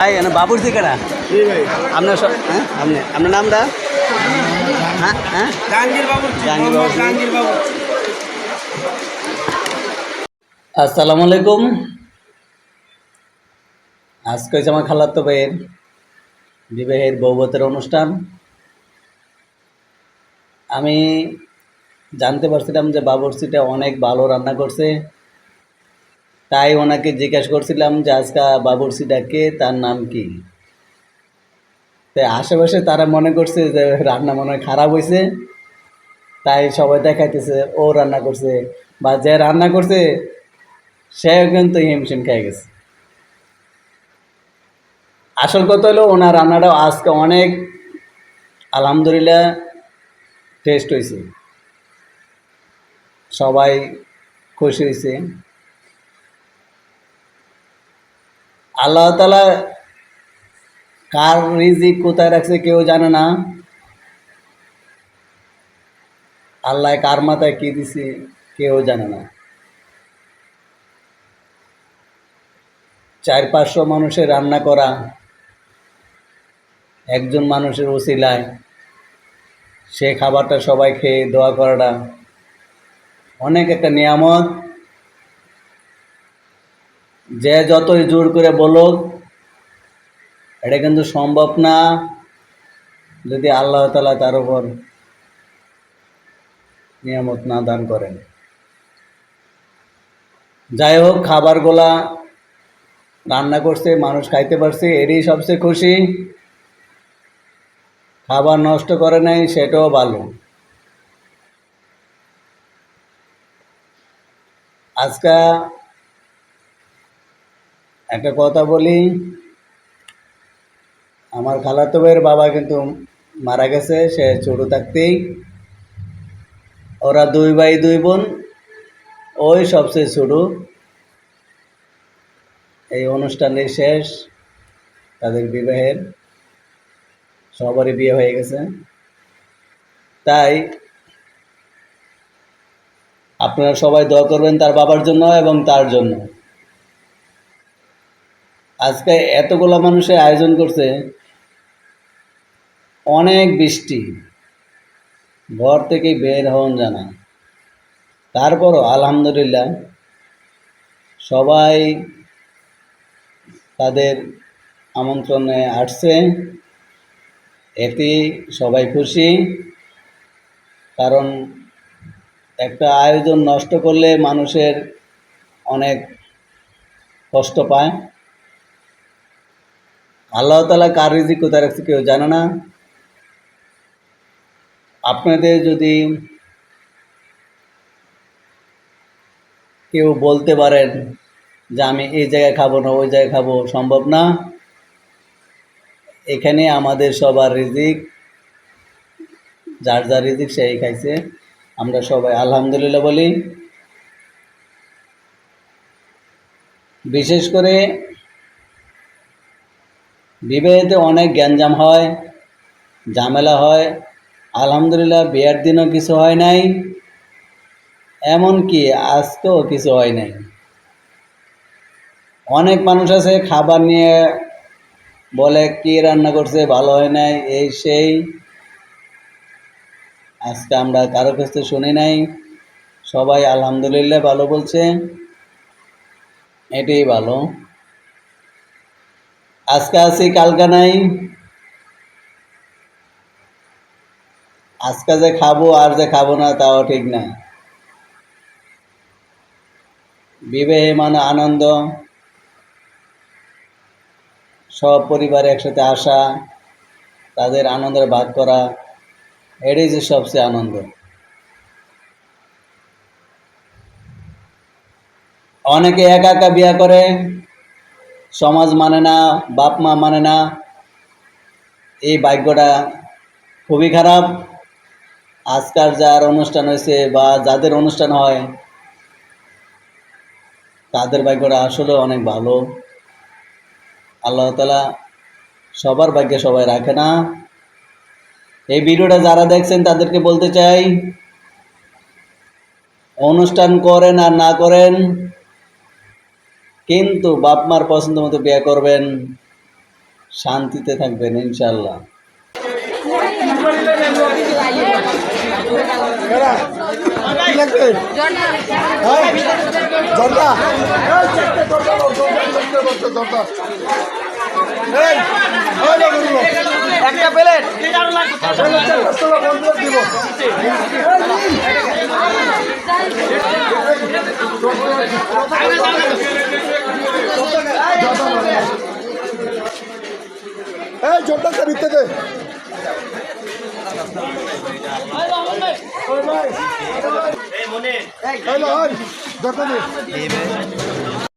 ভাই বাবুর দিকেরা আপনার হ্যাঁ আপনার নামটা হ্যাঁ হ্যাঁ জাহাঙ্গীর বাবু জাহাঙ্গীর বাবু। আসসালামু আলাইকুম। আজকে হচ্ছে আমার খালাতো ভাইয়ের বিবাহের বৌভাতের অনুষ্ঠান। আমি জানতে পারছিলাম যে বাবুর্চিটা অনেক ভালো রান্না করছে, তাই ওনাকে জিজ্ঞাসা করছিলাম যে আজকে বাবুর্চিটা কে, তার নাম কি। তাই আশেপাশে তারা মনে করছে যে রান্না মনে হয় খারাপ হয়েছে, তাই সবাই দেখাইতেছে ও রান্না করছে, বা যে রান্না করছে সে কিন্তু হিমশিম খেয়ে গেছে। আসল কথা হলো ওনার রান্নাটা আজকে অনেক আলহামদুলিল্লাহ টেস্ট হয়েছে, সবাই খুশি হয়েছে। আল্লাহ তাআলা কার রিজিক কোথায় রাখছে কেউ জানে না, আল্লাহ কার মাথায় কি দিছে কেউ জানে না। 400-500 মানুষের রান্না করা একজন মানুষের ওসিলায় সে খাবারটা সবাই খেয়ে দোয়া করাটা অনেক একটা নিয়ামত। যে যতই জোর করে বলুক এটা কিন্তু সম্ভব না যদি আল্লাহ তাআলা তার উপর নিয়ামত না দান করেন। যাই হোক, খাবারগুলা রান্না করছে, মানুষ খাইতে পারছে, এরই সবচেয়ে খুশি। খাবার নষ্ট করে নাই, সেটাও ভালো। আজকে একটা কথা বলি, আমার খালাতো ভাইয়ের বাবা কিন্তু মারা গেছে সে ছোট থাকতেই। ওরা 2 ভাই 2 বোন, ওই সবচেয়ে ছোট। এই অনুষ্ঠানের শেষ তাদের বিবাহের, সবারই বিয়ে হয়ে গেছে। তাই আপনারা সবাই দোয়া করবেন তার বাবার জন্য এবং তার জন্য। আজকে এতগুলো মানুষের আয়োজন করছে, অনেক বৃষ্টি, ঘর থেকে বের হন জানা, তারপরও আলহামদুলিল্লাহ সবাই তাদের আমন্ত্রণে আসছে, এতে সবাই খুশি। কারণ একটা আয়োজন নষ্ট করলে মানুষের অনেক কষ্ট পায়। আল্লাহ তাআলা কার রিজিক কোথায় রাখছে কেউ জানে না। আপনাদের যদি কেউ বলতে পারেন যে আমি এই জায়গায় খাবো না ওই জায়গায় খাবো, সম্ভব না। এখানে আমাদের সবার রিজিক, যার যার রিজিক সেই খাইছে। আমরা সবাই আলহামদুলিল্লাহ বলি। বিশেষ করে বিবাহেতে অনেক গ্যাঞ্জাম হয়, ঝামেলা হয়। আলহামদুলিল্লাহ বিয়ের দিনও কিছু হয় নাই, এমনকি আজকেও কিছু হয় নাই। অনেক মানুষ আছে খাবার নিয়ে বলে কি রান্না করছে ভালো হয় নাই, এই সেই। আজকে আমরা কারো কাছ থেকে শুনি নাই, সবাই আলহামদুলিল্লাহ ভালো বলছে, এটাই ভালো। আজকে আছি কালকে নাই, আজকে যে খাবো আর যে খাবো না তাও ঠিক না। বিবাহে মানে আনন্দ, সব পরিবার একসাথে আসা, তাদের আনন্দের ভাগ করা, এটাই যে সবচেয়ে আনন্দ। অনেকে একা একা বিয়ে করে, সমাজ মানে না, বাপ মা মানে না, এই ভাগ্যটা খুবই খারাপ। আজকাল যার অনুষ্ঠান হয়েছে বা যাদের অনুষ্ঠান হয় তাদের ভাগ্যটা আসলে অনেক ভালো। আল্লাহ তাআলা সবার ভাগ্যে সবাই রাখে না। এই ভিডিওটা যারা দেখছেন তাদেরকে বলতে চাই, অনুষ্ঠান করেন আর না করেন, কিন্তু বাপ মার পছন্দ মতো বিয়ে করবেন, শান্তিতে থাকবেন ইনশাল্লাহ। একটা প্লেট এই জোরদার ভিত্তে দে এই মনে এই জোরদার